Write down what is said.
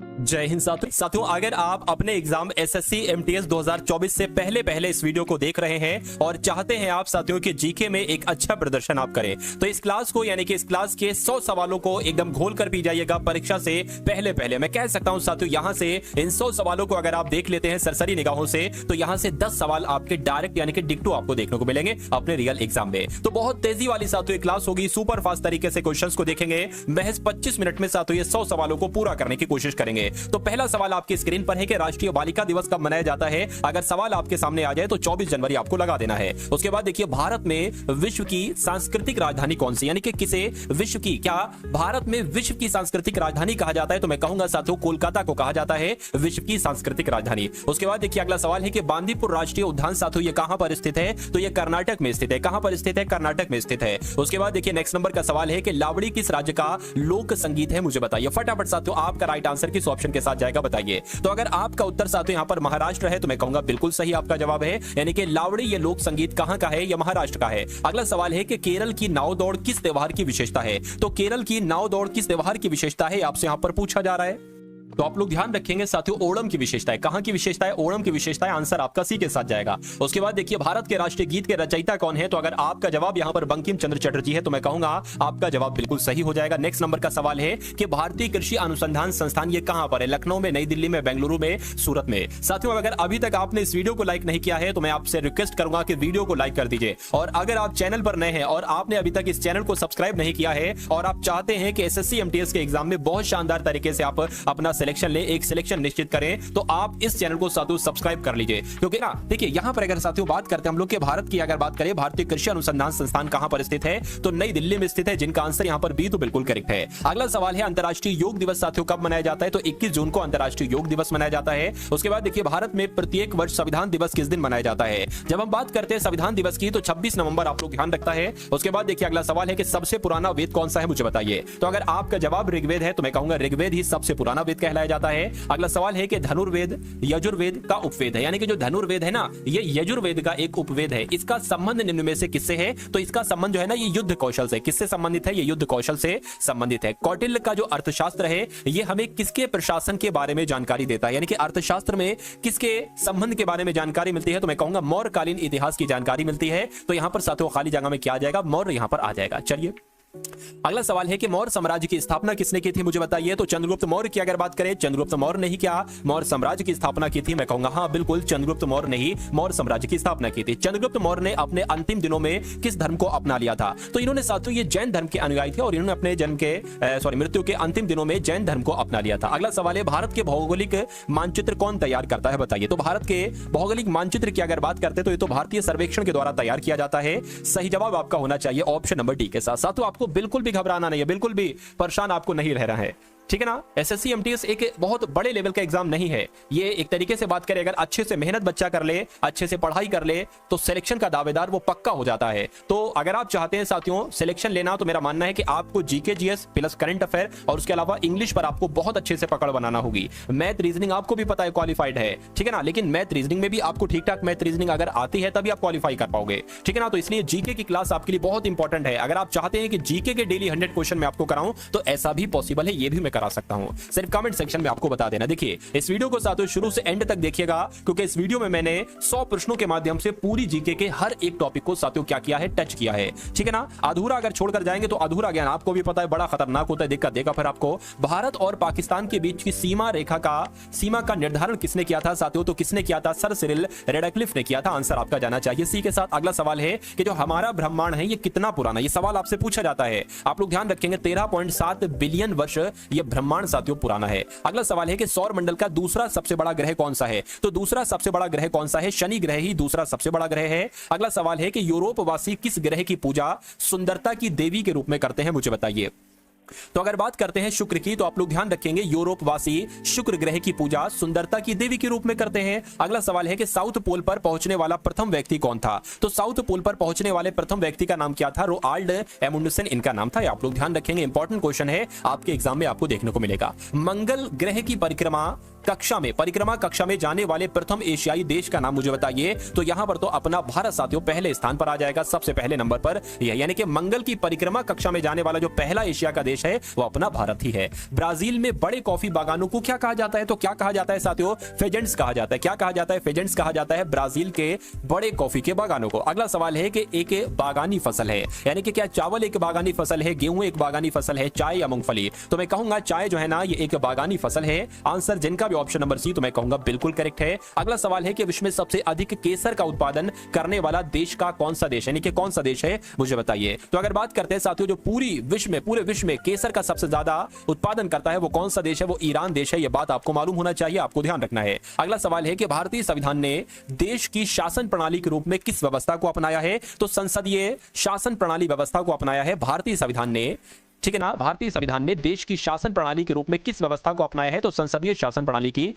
जय हिंद साथियों, अगर आप अपने एग्जाम एसएससी एमटीएस 2024 से पहले इस वीडियो को देख रहे हैं और चाहते हैं आप साथियों कि जीके में एक अच्छा प्रदर्शन आप करें, तो इस क्लास को यानी कि इस क्लास के 100 सवालों को एकदम घोल कर पी जाइएगा परीक्षा से पहले। मैं कह सकता हूं साथियों, यहां से इन 100 सवालों को अगर आप देख लेते हैं सरसरी निगाहों से, तो यहां से 10 सवाल आपके डायरेक्ट यानी कि डिक्टो आपको देखने को मिलेंगे अपने रियल एग्जाम में। तो बहुत तेजी वाली साथियों क्लास होगी, सुपर फास्ट तरीके से क्वेश्चंस को देखेंगे, महज 25 मिनट में साथियों ये 100 सवालों को पूरा करने की कोशिश करेंगे। तो पहला सवाल आपकी स्क्रीन पर है कि राष्ट्रीय बालिका दिवस कब मनाया जाता है। अगर सवाल आपके सामने आ जाए तो 24 जनवरी आपको लगा देना है। उसके बाद देखिए, भारत में विश्व की सांस्कृतिक राजधानी कौन सी, यानी कि किसे विश्व की, क्या भारत में विश्व की सांस्कृतिक राजधानी कहा जाता है? तो मैं कहूंगा साथियों कोलकाता को कहा जाता है विश्व की सांस्कृतिक राजधानी। उसके बाद देखिए अगला सवाल है कि बांदीपुर राष्ट्रीय उद्यान साथियों ये कहां पर स्थित है? तो ये कर्नाटक में स्थित है। कहां पर स्थित है? कर्नाटक में स्थित है। उसके बाद देखिए नेक्स्ट नंबर का सवाल है कि लावड़ी किस राज्य का लोक संगीत है? मुझे बताइए फटाफट साथियों, आपका राइट आंसर किस ऑप्शन के साथ जाएगा बताइए। तो अगर आपका उत्तर साथियों यहां पर महाराष्ट्र है तो मैं कहूंगा बिल्कुल सही आपका जवाब है, यानी कि लावड़ी ये लोक संगीत कहां का है? यह महाराष्ट्र का है। अगला सवाल है कि केरल की नाव दौड़ किस त्योहार की विशेषता है? तो केरल की नाव दौड़ किस त्योहार की विशेषता है आपसे यहां पर पूछा जा रहा है। तो आप लोग ध्यान रखेंगे साथियों, ओणम की विशेषता है। कहां की विशेषता है? ओणम की विशेषता है। आंसर आपका सी के साथ जाएगा। उसके बाद देखिए भारत के राष्ट्रीय गीत के रचयिता कौन है? तो अगर आपका जवाब यहां पर बंकिम चंद्र चटर्जी है तो मैं कहूंगा आपका जवाब बिल्कुल सही हो जाएगा। नेक्स्ट नंबर का सवाल है कि भारतीय कृषि अनुसंधान संस्थान ये कहां पर है? लखनऊ में, नई दिल्ली में, बेंगलुरु में, सूरत में। साथियों अगर अभी तक आपने इस वीडियो को लाइक नहीं किया है तो मैं आपसे रिक्वेस्ट करूंगा कि वीडियो को लाइक कर दीजिए, और अगर आप चैनल पर नए हैं और आपने अभी तक इस चैनल को सब्सक्राइब नहीं किया है और आप चाहते हैं कि एसएससी एमटीएस के एग्जाम में बहुत शानदार तरीके से आप अपना सिलेक्शन ले, एक सिलेक्शन निश्चित करें, तो आप इस चैनल को साथियों सब्सक्राइब कर लीजिए। क्योंकि ना देखिए यहां पर अगर साथियों बात करते हैं हम लोग के भारत की, अगर बात करें भारतीय कृषि अनुसंधान संस्थान कहां पर स्थित है? तो नई दिल्ली में स्थित है, जिनका आंसर यहां पर बी तो बिल्कुल करेक्ट है। अगला सवाल है अंतरराष्ट्रीय योग दिवस साथियों कब मनाया जाता है? तो 21 जून को अंतरराष्ट्रीय योग दिवस मनाया जाता है। उसके बाद देखिए भारत में प्रत्येक वर्ष संविधान दिवस किस दिन मनाया जाता है? जब हम बात करते हैं संविधान दिवस की तो 26 नवंबर आप लोग ध्यान रखता है। उसके बाद देखिए अगला सवाल है कि सबसे पुराना वेद कौन सा है? मुझे बताइए। तो अगर आपका जवाब ऋग्वेद है तो मैं कहूंगा ऋग्वेद ही सबसे पुराना वेद कहलाया जाता है। अगला सवाल है कि धनुर्वेद यजुर्वेद का उपवेद है, यानी कि जो धनुर्वेद है ना ये यजुर्वेद का एक उपवेद है। इसका संबंध निम्न में से किससे है? तो इसका संबंध जो है ना ये युद्ध कौशल से। किससे संबंधित है? ये युद्ध कौशल से संबंधित है। कौटिल्य का जो अर्थशास्त्र है ये हमें किसके प्रशासन के बारे में जानकारी देता है? यानी कि अर्थशास्त्र में किसके संबंध के बारे में जानकारी मिलती है? तो मैं कहूंगा मौर्यकालीन इतिहास की जानकारी मिलती है। तो यहां पर साथियों खाली जगह में क्या आ जाएगा? मौर्य यहां पर आ जाएगा। चलिए अगला सवाल है कि मौर्य साम्राज्य की स्थापना किसने की थी? मुझे बताइए। तो चंद्रगुप्त मौर्य की अगर बात करें, चंद्रगुप्त मौर्य ने ही क्या मौर्य साम्राज्य की स्थापना की थी? मैं कहूंगा हां बिल्कुल चंद्रगुप्त मौर्य ने ही मौर्य साम्राज्य की स्थापना की थी। चंद्रगुप्त मौर्य ने अपने अंतिम दिनों में किस धर्म को अपना लिया था? तो इन्होंने साथियों ये जैन धर्म के अनुयायी थे और इन्होंने अपने जन्म के मृत्यु के अंतिम दिनों में जैन धर्म को अपना लिया था। अगला सवाल है भारत के भौगोलिक मानचित्र कौन तैयार करता है? बताइए। तो भारत के भौगोलिक मानचित्र की अगर बात करते तो ये तो भारतीय सर्वेक्षण के द्वारा तैयार किया जाता है। सही जवाब आपका होना चाहिए ऑप्शन नंबर डी के साथ। साथियों आपको बिल्कुल भी घबराना नहीं है, बिल्कुल भी परेशान आपको नहीं रहना है, ठीक है ना। एसएससी एमटीएस एक बहुत बड़े लेवल का एग्जाम नहीं है। ये एक तरीके से बात करें, अगर अच्छे से मेहनत बच्चा कर ले, अच्छे से पढ़ाई कर ले तो सिलेक्शन का दावेदार वो पक्का हो जाता है। तो अगर आप चाहते हैं साथियों सिलेक्शन लेना तो मेरा मानना है कि आपको GK GS plus current affair और उसके अलावा इंग्लिश पर आपको बहुत अच्छे से पकड़ बनाना होगी। मैथ रीजनिंग आपको भी पता है क्वालिफाइड है, ठीक है ना, लेकिन मैथ रीजनिंग में भी आपको ठीक ठाक मैथ रीजनिंग अगर आती है तभी आप क्वालिफाई कर पाओगे, ठीक है ना। तो इसलिए जीके की क्लास आपके लिए बहुत इंपॉर्टेंट है। अगर आप चाहते हैं कि जीके के डेली 100 क्वेश्चन मैं आपको कराऊं तो ऐसा भी पॉसिबल है, ये भी मैं करा सकता हूं। सिर्फ कमेंट सेक्शन में आपको बता देना। देखिए इस वीडियो को साथियों शुरू से एंड तक देखिएगा, क्योंकि इस वीडियो में मैंने 100 प्रश्नों के माध्यम से पूरी जीके के हर एक टॉपिक को साथियों क्या किया है, टच किया है, ठीक है ना। अधूरा अगर छोड़कर जाएंगे तो अधूरा ज्ञान आपको भी पता है बड़ा खतरनाक होता है, दिक्कत देगा फिर आपको। भारत और पाकिस्तान के बीच की सीमा का निर्धारण किसने किया था साथियों? तो किसने किया था? सर सिरिल रेडक्लिफ ने किया था। आंसर आपका जाना चाहिए सी के साथ। अगला सवाल है कि जो हमारा ब्रह्मांड है ये कितना पुराना, ये सवाल आपसे पूछा जाता है। आप लोग ध्यान रखेंगे 13.7 बिलियन वर्ष ये ब्रह्मांड साथियों पुराना है। अगला सवाल है कि सौर मंडल का दूसरा सबसे बड़ा ग्रह कौन सा है? तो दूसरा सबसे बड़ा ग्रह कौन सा है? शनि ग्रह ही दूसरा सबसे बड़ा ग्रह है। अगला सवाल है कि यूरोप वासी किस ग्रह की पूजा सुंदरता की देवी के रूप में करते हैं? मुझे बताइए। तो अगर बात करते हैं शुक्र की तो आप लोग ध्यान रखेंगे यूरोप वासी शुक्र ग्रह की पूजा सुंदरता की देवी के रूप में करते हैं। अगला सवाल है कि साउथ पोल पर पहुंचने वाला प्रथम व्यक्ति कौन था? तो साउथ पोल पर पहुंचने वाले प्रथम व्यक्ति का नाम क्या था? रोआल्ड एमुंडसेन इनका नाम था। आप लोग ध्यान रखेंगे, इंपॉर्टेंट क्वेश्चन है, आपके एग्जाम में आपको देखने को मिलेगा। मंगल ग्रह की परिक्रमा कक्षा में, परिक्रमा कक्षा में जाने वाले प्रथम एशियाई देश का नाम मुझे बताइए। तो यहां पर तो अपना भारत साथियों पहले स्थान पर आ जाएगा, सबसे पहले नंबर पर यह, यानी कि मंगल की परिक्रमा कक्षा में जाने वाला जो पहला एशिया का देश है वो अपना भारत ही है। ब्राजील में बड़े कॉफी बागानों को क्या कहा जाता है? तो क्या कहा जाता है साथियों? फेजेंट्स कहा जाता है। क्या कहा जाता है? फेजेंट्स कहा जाता है ब्राजील के बड़े कॉफी के बागानों को। अगला सवाल है कि एक बागानी फसल है, यानी कि क्या चावल एक बागानी फसल है, गेहूं एक बागानी फसल है, चाय या मूंगफली? तो मैं कहूंगा चाय जो है ना ये एक बागानी फसल है। आंसर जिनका भी ऑप्शन नंबर सी तो मैं कहूंगा बिल्कुल करेक्ट है। अगला सवाल है कि विश्व में सबसे अधिक केसर का उत्पादन करने वाला देश का कौन सा देश है, यानी कि कौन सा देश है मुझे बताइए। तो अगर बात करते हैं साथियों जो पूरे विश्व में केसर का सबसे ज्यादा उत्पादन करता है वो कौन सा देश है? वो ईरान देश है। यह बात आपको मालूम होना चाहिए, आपको ध्यान रखना है। अगला सवाल है कि भारतीय संविधान ने देश की शासन प्रणाली के रूप में किस व्यवस्था को अपनाया है? तो संसदीय शासन प्रणाली व्यवस्था को अपनाया है भारतीय संविधान ने, ठीक है ना। भारतीय संविधान ने देश की शासन प्रणाली के रूप में किस व्यवस्था को अपनाया है? तो संसदीय शासन प्रणाली की